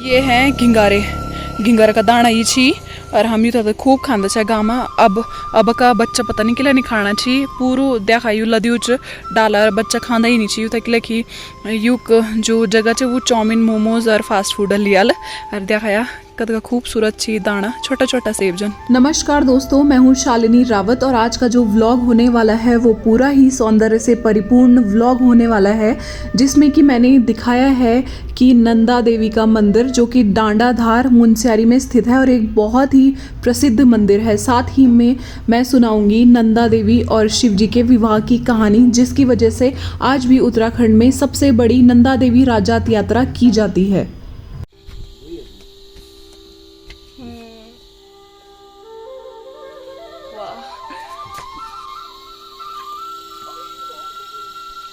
ये हैं घिंगारे, घिंगारा का दाना ये छी और हम यू तो खूब खांदा छा गाँव में। अब का बच्चा पता नहीं किला नहीं खाना छी, पूरो देखा यू लद्यू च डाला बच्चा खांदा ही नहीं छी। यू तक कि युक जो जगह च वो चाउमीन मोमोज और फास्ट फूड लियाल और देखाया कद का खूबसूरत छी दाना छोटा छोटा सेब जन। नमस्कार दोस्तों, मैं हूँ शालिनी रावत और आज का जो व्लॉग होने वाला है वो पूरा ही सौंदर्य से परिपूर्ण व्लॉग होने वाला है, जिसमें कि मैंने दिखाया है कि नंदा देवी का मंदिर जो कि डांडाधार मुनस्यारी में स्थित है और एक बहुत ही प्रसिद्ध मंदिर है। साथ ही में मैं सुनाऊंगी नंदा देवी और शिव जी के विवाह की कहानी, जिसकी वजह से आज भी उत्तराखंड में सबसे बड़ी नंदा देवी राजात यात्रा की जाती है।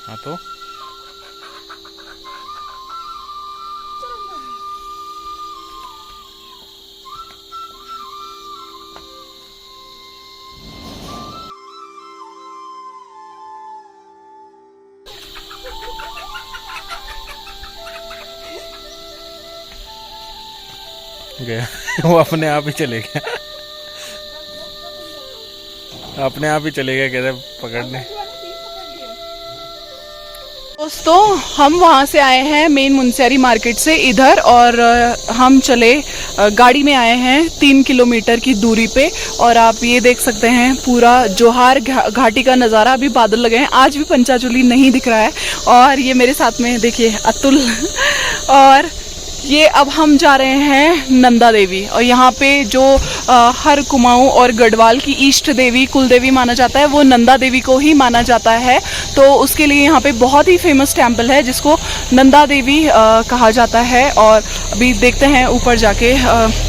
हाँ तो गया वो अपने आप ही चले गया, अपने आप ही चले गया कहते पकड़ने। दोस्तों हम वहाँ से आए हैं मेन मुनस्यारी मार्केट से इधर, और हम चले गाड़ी में आए हैं 3 किलोमीटर की दूरी पे। और आप ये देख सकते हैं पूरा जोहार घाटी का नज़ारा। अभी बादल लगे हैं, आज भी पंचाचूली नहीं दिख रहा है। और ये मेरे साथ में देखिए अतुल और ये अब हम जा रहे हैं नंदा देवी। और यहाँ पे जो हर कुमाऊँ और गढ़वाल की इष्ट देवी कुल देवी माना जाता है वो नंदा देवी को ही माना जाता है। तो उसके लिए यहाँ पे बहुत ही फेमस टेम्पल है जिसको नंदा देवी कहा जाता है। और अभी देखते हैं ऊपर जाके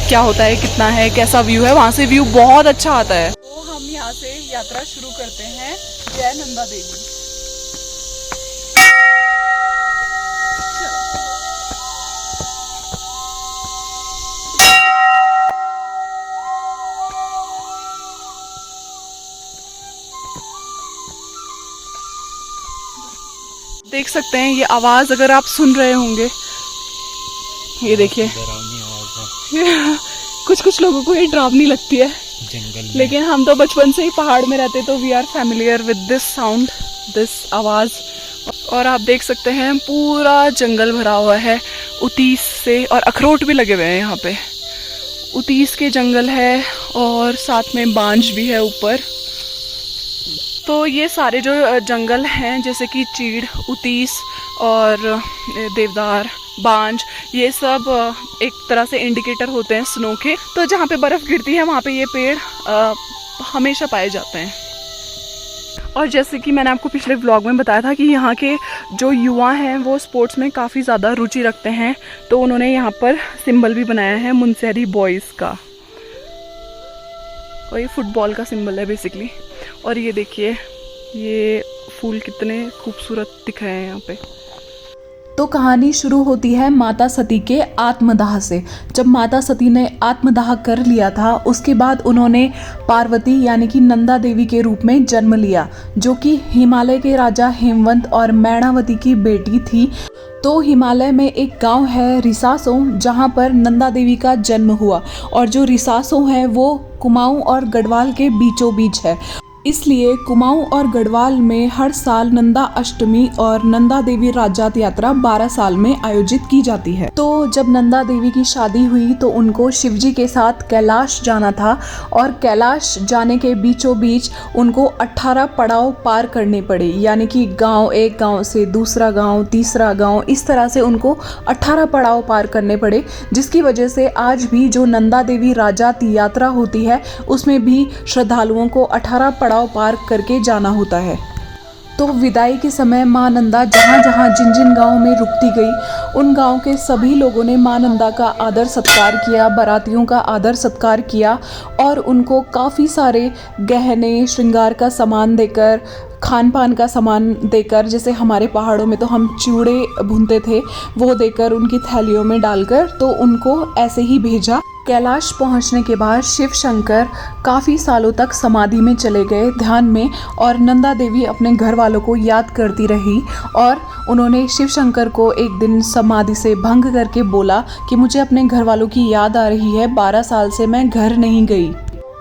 क्या होता है, कितना है, कैसा व्यू है। वहाँ से व्यू बहुत अच्छा आता है। तो हम यहाँ से यात्रा शुरू करते हैं। जय नंदा देवी। देख सकते हैं ये आवाज़ अगर आप सुन रहे होंगे, ये देखिए कुछ कुछ लोगों को ये डरावनी लगती है जंगल, लेकिन हम तो बचपन से ही पहाड़ में रहते तो we are familiar with this sound, this आवाज़। और आप देख सकते हैं पूरा जंगल भरा हुआ है उतीस से, और अखरोट भी लगे हुए हैं यहाँ पे। उतीस के जंगल है और साथ में बांज भी है ऊपर। तो ये सारे जो जंगल हैं जैसे कि चीड़, उतीस और देवदार, बांज, ये सब एक तरह से इंडिकेटर होते हैं स्नो के। तो जहाँ पे बर्फ़ गिरती है वहाँ पे ये पेड़ हमेशा पाए जाते हैं। और जैसे कि मैंने आपको पिछले व्लॉग में बताया था कि यहाँ के जो युवा हैं वो स्पोर्ट्स में काफ़ी ज़्यादा रुचि रखते हैं, तो उन्होंने यहाँ पर सिंबल भी बनाया है मुनस्यारी बॉयज़ का, और ये फुटबॉल का सिंबल है बेसिकली। और ये देखिए ये फूल कितने खूबसूरत दिख रहे हैं यहाँ पे। तो कहानी शुरू होती है माता सती के आत्मदाह से। जब माता सती ने आत्मदाह कर लिया था उसके बाद उन्होंने पार्वती यानी कि नंदा देवी के रूप में जन्म लिया, जो कि हिमालय के राजा हेमवंत और मैणावती की बेटी थी। तो हिमालय में एक गांव है रिसासो, जहां पर नंदा देवी का जन्म हुआ। और जो रिसासो है वो कुमाऊं और गढ़वाल के बीचों बीच है, इसलिए कुमाऊं और गढ़वाल में हर साल नंदा अष्टमी और नंदा देवी राजात यात्रा 12 साल में आयोजित की जाती है। तो जब नंदा देवी की शादी हुई तो उनको शिवजी के साथ कैलाश जाना था, और कैलाश जाने के बीचों बीच उनको 18 पड़ाव पार करने पड़े, यानी कि गांव, एक गांव से दूसरा गांव, तीसरा गांव, इस तरह से उनको 18 पड़ाव पार करने पड़े। जिसकी वजह से आज भी जो नंदा देवी राजात यात्रा होती है उसमें भी श्रद्धालुओं को 18 पड़ाव पार करके जाना होता है। तो विदाई के समय मां नंदा जहाँ जहाँ जिन जिन गाँव में रुकती गई उन गाँव के सभी लोगों ने मां नंदा का आदर सत्कार किया, बारातियों का आदर सत्कार किया, और उनको काफ़ी सारे गहने, श्रृंगार का सामान देकर, खान पान का सामान देकर, जैसे हमारे पहाड़ों में तो हम चूड़े भूनते थे, वो देकर, उनकी थैलियों में डालकर, तो उनको ऐसे ही भेजा। कैलाश पहुंचने के बाद शिव शंकर काफ़ी सालों तक समाधि में चले गए ध्यान में, और नंदा देवी अपने घर वालों को याद करती रही। और उन्होंने शिव शंकर को एक दिन समाधि से भंग करके बोला कि मुझे अपने घर वालों की याद आ रही है, 12 साल से मैं घर नहीं गई।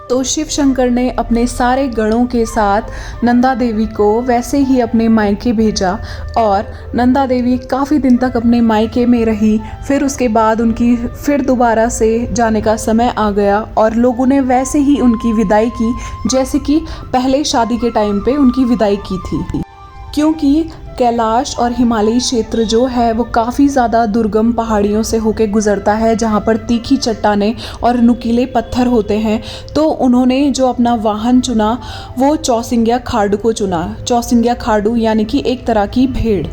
तो शिव शंकर ने अपने सारे गणों के साथ नंदा देवी को वैसे ही अपने मायके भेजा, और नंदा देवी काफ़ी दिन तक अपने मायके में रही। फिर उसके बाद उनकी फिर दोबारा से जाने का समय आ गया, और लोगों ने वैसे ही उनकी विदाई की जैसे कि पहले शादी के टाइम पे उनकी विदाई की थी। क्योंकि कैलाश और हिमालयी क्षेत्र जो है वो काफ़ी ज़्यादा दुर्गम पहाड़ियों से होकर गुजरता है, जहाँ पर तीखी चट्टानें और नुकीले पत्थर होते हैं। तो उन्होंने जो अपना वाहन चुना वो चौसिंग्या खाडू को चुना। चौसिंग्या खाडू यानी कि एक तरह की भेड़,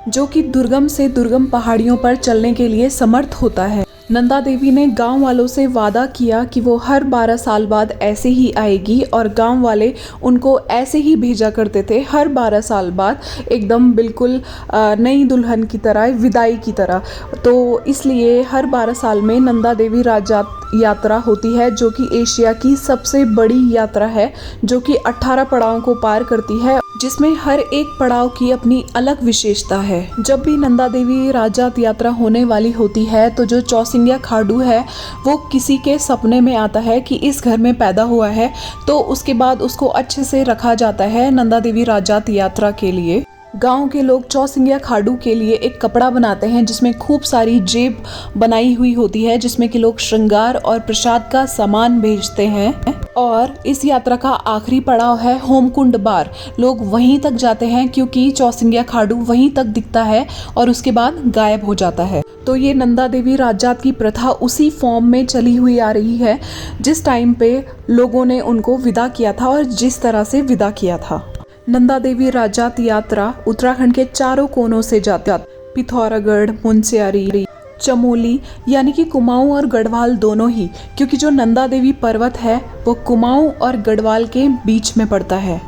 जो कि दुर्गम से दुर्गम पहाड़ियों पर चलने के लिए समर्थ होता है। नंदा देवी ने गांव वालों से वादा किया कि वो हर 12 साल बाद ऐसे ही आएगी, और गांव वाले उनको ऐसे ही भेजा करते थे हर 12 साल बाद, एकदम बिल्कुल नई दुल्हन की तरह, विदाई की तरह। तो इसलिए हर 12 साल में नंदा देवी राजात यात्रा होती है, जो कि एशिया की सबसे बड़ी यात्रा है, जो कि 18 पड़ावों को पार करती है, जिसमें हर एक पड़ाव की अपनी अलग विशेषता है। जब भी नंदा देवी राजात यात्रा होने वाली होती है तो जो चौसिंग्या खाडू है वो किसी के सपने में आता है कि इस घर में पैदा हुआ है, तो उसके बाद उसको अच्छे से रखा जाता है नंदा देवी राजात यात्रा के लिए। गांव के लोग चौसिंग्या खाडू के लिए एक कपड़ा बनाते हैं जिसमें खूब सारी जेब बनाई हुई होती है, जिसमें कि लोग श्रृंगार और प्रसाद का सामान भेजते हैं। और इस यात्रा का आखिरी पड़ाव है होमकुंड बार। लोग वहीं तक जाते हैं क्योंकि चौसिंग्या खाडू वहीं तक दिखता है और उसके बाद गायब हो जाता है। तो ये नंदा देवी राजात की प्रथा उसी फॉर्म में चली हुई आ रही है जिस टाइम पे लोगों ने उनको विदा किया था और जिस तरह से विदा किया था। नंदा देवी राजात यात्रा उत्तराखंड के चारों कोनों से जाती है। पिथौरागढ़, मुनस्यारी, चमोली यानी कि कुमाऊं और गढ़वाल दोनों ही, क्योंकि जो नंदा देवी पर्वत है वो कुमाऊं और गढ़वाल के बीच में पड़ता है।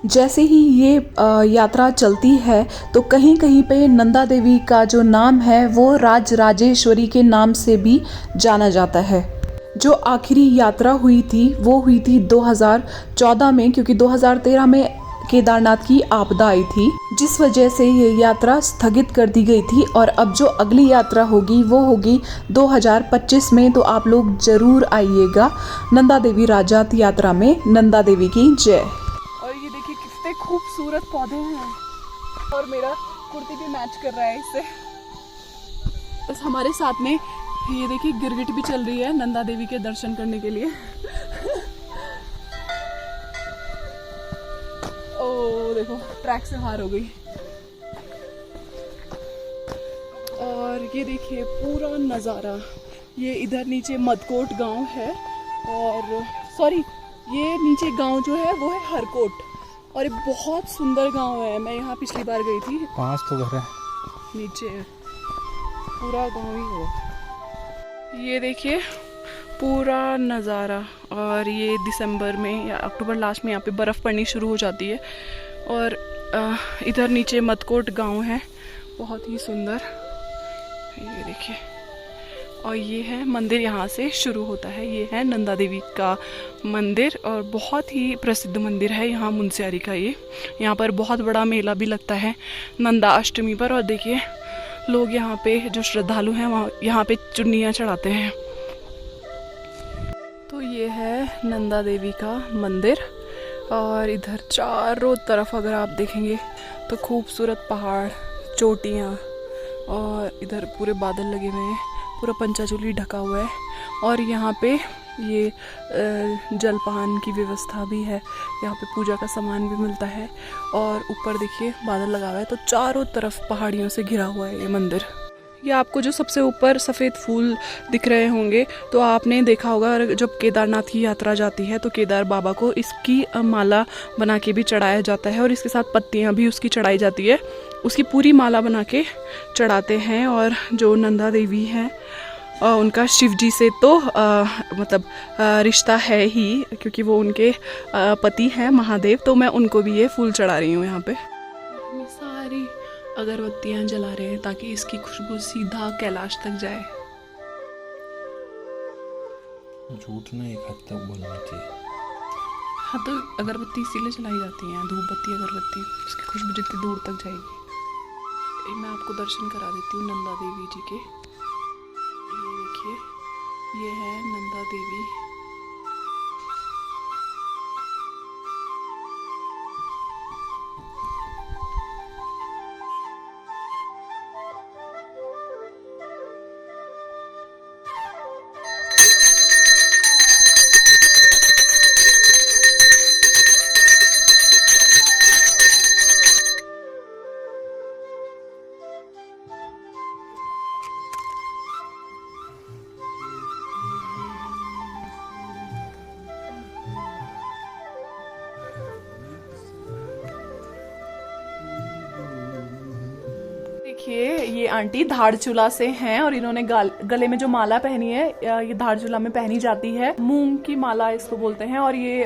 जैसे ही ये यात्रा चलती है तो कहीं कहीं पे नंदा देवी का जो नाम है वो राजराजेश्वरी के नाम से भी जाना जाता है। जो आखिरी यात्रा हुई थी वो हुई थी 2014 में, क्योंकि 2013 में केदारनाथ की आपदा आई थी, जिस वजह से ये यात्रा स्थगित कर दी गई थी। और अब जो अगली यात्रा होगी वो होगी 2025 में। तो आप लोग जरूर आइएगा नंदा देवी राजात यात्रा में। नंदा देवी की जय। और ये देखिए कितने खूबसूरत पौधे हैं, और मेरा कुर्ती भी मैच कर रहा है इससे। बस हमारे साथ में ये देखिए गिरगिट भी चल रही है नंदा देवी के दर्शन करने के लिए। ओ देखो ट्रैक से हार हो गई। और ये देखिए पूरा नज़ारा, ये इधर नीचे मदकोट गांव है, और सॉरी ये नीचे गांव जो है वो है हरकोट, और ये बहुत सुंदर गांव है। मैं यहाँ पिछली बार गई थी। 5 तो घर है नीचे, पूरा गांव ही है। ये देखिए पूरा नज़ारा, और ये दिसंबर में या अक्टूबर लास्ट में यहाँ पे बर्फ़ पड़नी शुरू हो जाती है। और इधर नीचे मदकोट गांव है, बहुत ही सुंदर। ये देखिए, और ये है मंदिर, यहाँ से शुरू होता है। ये है नंदा देवी का मंदिर, और बहुत ही प्रसिद्ध मंदिर है यहाँ मुनस्यारी का। ये यहाँ पर बहुत बड़ा मेला भी लगता है नंदा अष्टमी पर। और देखिए लोग यहाँ पे जो श्रद्धालु हैं वहाँ यहाँ पे चुन्नियाँ चढ़ाते हैं। तो ये है नंदा देवी का मंदिर, और इधर चारों तरफ अगर आप देखेंगे तो खूबसूरत पहाड़, चोटियाँ, और इधर पूरे बादल लगे हुए हैं, पूरा पंचाचूली ढका हुआ है। और यहाँ पे ये जलपान की व्यवस्था भी है, यहाँ पे पूजा का सामान भी मिलता है। और ऊपर देखिए बादल लगा हुआ है, तो चारों तरफ पहाड़ियों से घिरा हुआ है ये मंदिर। ये आपको जो सबसे ऊपर सफ़ेद फूल दिख रहे होंगे तो आपने देखा होगा, जब केदारनाथ की यात्रा जाती है तो केदार बाबा को इसकी माला बना के भी चढ़ाया जाता है, और इसके साथ पत्तियां भी उसकी चढ़ाई जाती है। उसकी पूरी माला बना के चढ़ाते हैं। और जो नंदा देवी हैं उनका शिव जी से तो मतलब रिश्ता है ही, क्योंकि वो उनके पति हैं महादेव। तो मैं उनको भी ये फूल चढ़ा रही हूँ यहाँ पे। सारी अगरबत्तियाँ जला रहे हैं ताकि इसकी खुशबू सीधा कैलाश तक जाए। झूठ ना एक हद तक बोलना चाहिए। हाँ तो अगरबत्ती इसीलिए जलाई जाती हैं, धूप बत्ती अगरबत्ती, उसकी खुशबू जितनी दूर तक जाएगी। मैं आपको दर्शन करा देती हूँ नंदा देवी जी के। ये देखिए, ये है नंदा देवी। देखिए, ये आंटी धारचूला से हैं और इन्होंने गले में जो माला पहनी है ये धारचूला में पहनी जाती है। मूंग की माला इसको बोलते हैं। और ये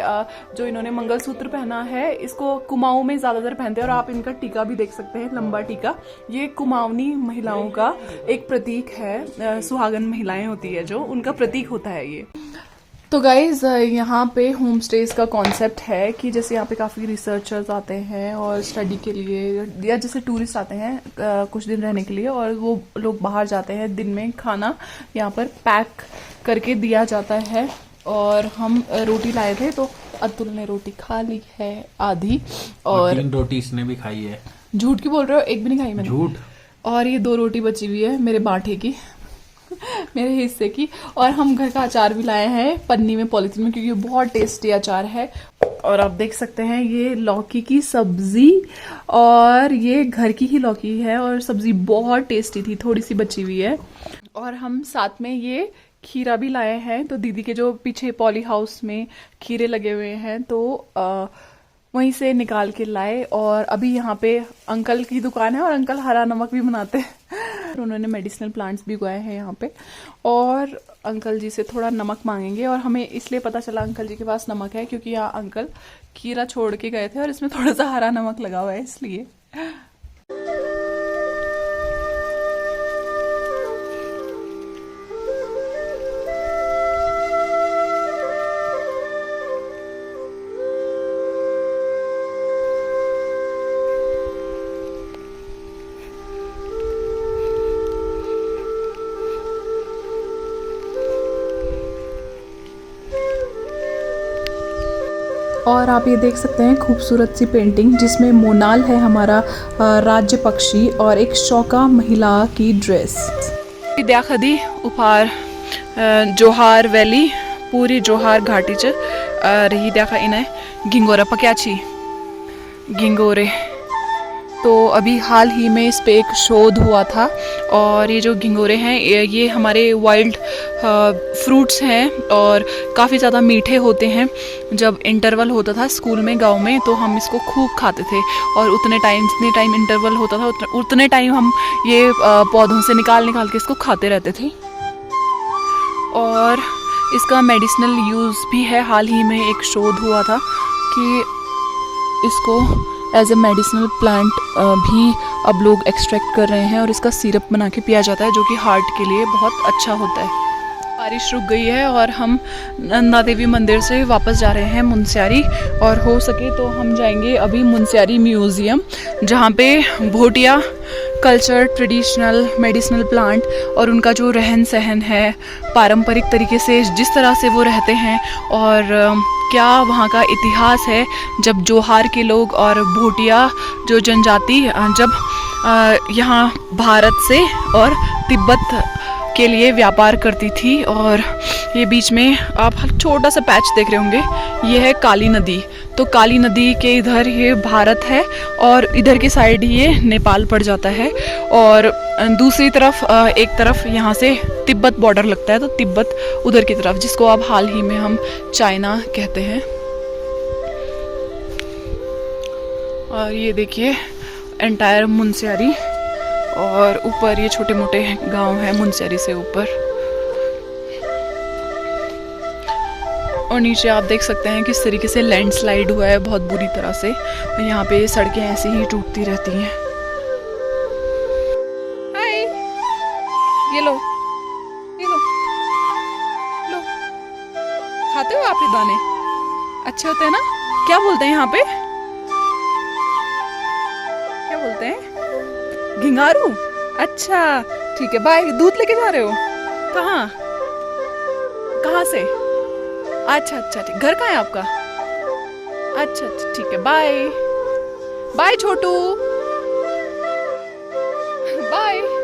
जो इन्होंने मंगलसूत्र पहना है इसको कुमाऊं में ज्यादातर पहनते हैं। और आप इनका टीका भी देख सकते हैं, लंबा टीका। ये कुमाऊनी महिलाओं का एक प्रतीक है। सुहागन महिलाएं होती है जो, उनका प्रतीक होता है ये। तो गाइज यहाँ पे होम स्टेज का कॉन्सेप्ट है कि जैसे यहाँ पे काफ़ी रिसर्चर्स आते हैं और स्टडी के लिए, या जैसे टूरिस्ट आते हैं कुछ दिन रहने के लिए, और वो लोग बाहर जाते हैं, दिन में खाना यहाँ पर पैक करके दिया जाता है। और हम रोटी लाए थे तो अतुल ने रोटी खा ली है आधी, और 3 रोटी इसने भी खाई है। झूठ क्यों बोल रहे हो? एक भी नहीं खाई मैंने। झूठ। और ये 2 रोटी बची हुई है मेरे बांटे की मेरे हिस्से की। और हम घर का अचार भी लाए हैं पन्नी में, पॉलिथीन में, क्योंकि बहुत टेस्टी अचार है। और आप देख सकते हैं ये लौकी की सब्जी, और ये घर की ही लौकी है और सब्जी बहुत टेस्टी थी, थोड़ी सी बची हुई है। और हम साथ में ये खीरा भी लाए हैं। तो दीदी के जो पीछे पॉली हाउस में खीरे लगे हुए हैं तो वहीं से निकाल के लाए। और अभी यहाँ पे अंकल की दुकान है और अंकल हरा नमक भी बनाते हैं। उन्होंने मेडिसिनल प्लांट्स भी उगाए हैं यहाँ पे। और अंकल जी से थोड़ा नमक मांगेंगे। और हमें इसलिए पता चला अंकल जी के पास नमक है क्योंकि यहाँ अंकल खीरा छोड़ के गए थे और इसमें थोड़ा सा हरा नमक लगा हुआ है, इसलिए। और आप ये देख सकते हैं खूबसूरत सी पेंटिंग जिसमें मोनाल है हमारा राज्य पक्षी, और एक शौका महिला की ड्रेस। विद्या खदी उपहार जोहार वैली पूरी जोहार घाटी च रही देखा इन्हें गिंगोरा पक्याची गिंगोरे। तो अभी हाल ही में इस पे एक शोध हुआ था। और ये जो घिंगोरे हैं ये हमारे वाइल्ड फ्रूट्स हैं और काफ़ी ज़्यादा मीठे होते हैं। जब इंटरवल होता था स्कूल में गांव में तो हम इसको खूब खाते थे। और जितने टाइम इंटरवल होता था उतने टाइम हम ये पौधों से निकाल के इसको खाते रहते थे। और इसका मेडिसिनल यूज़ भी है। हाल ही में एक शोध हुआ था कि इसको एज ए मेडिसिनल प्लांट भी अब लोग एक्सट्रैक्ट कर रहे हैं और इसका सिरप बना के पिया जाता है, जो कि हार्ट के लिए बहुत अच्छा होता है। बारिश रुक गई है और हम नंदा देवी मंदिर से वापस जा रहे हैं मुनस्यारी। और हो सके तो हम जाएंगे अभी मुनस्यारी म्यूज़ियम, जहाँ पे Bhotia culture, traditional medicinal plant और उनका जो रहन सहन है, पारंपरिक तरीके से जिस तरह से वो रहते हैं, और क्या वहाँ का इतिहास है जब जोहार के लोग और भोटिया जो जनजाति जब यहाँ भारत से और तिब्बत के लिए व्यापार करती थी। और ये बीच में आप छोटा सा पैच देख रहे होंगे, ये है काली नदी। तो काली नदी के इधर ये भारत है और इधर की साइड ये नेपाल पड़ जाता है। और दूसरी तरफ एक तरफ यहाँ से तिब्बत बॉर्डर लगता है, तो तिब्बत उधर की तरफ, जिसको अब हाल ही में हम चाइना कहते हैं। और ये देखिए एंटायर मुनस्यारी, और ऊपर ये छोटे मोटे गांव हैं मुनस्यारी से ऊपर। और नीचे आप देख सकते हैं किस तरीके से लैंडस्लाइड हुआ है बहुत बुरी तरह से। और यहाँ पे सड़कें ऐसे ही टूटती रहती हैं। हाय, ये लो, ये लो, लो। खाते हो आप ये दाने? अच्छे होते हैं ना? क्या बोलते हैं यहाँ पे? क्या बोलते हैं? घिंगारू। अच्छा ठीक है, बाय। दूध लेके जा रहे हो? कहाँ? कहाँ से? अच्छा अच्छा ठीक। घर कहाँ है आपका? अच्छा अच्छा ठीक है, बाय। बाय छोटू, बाय।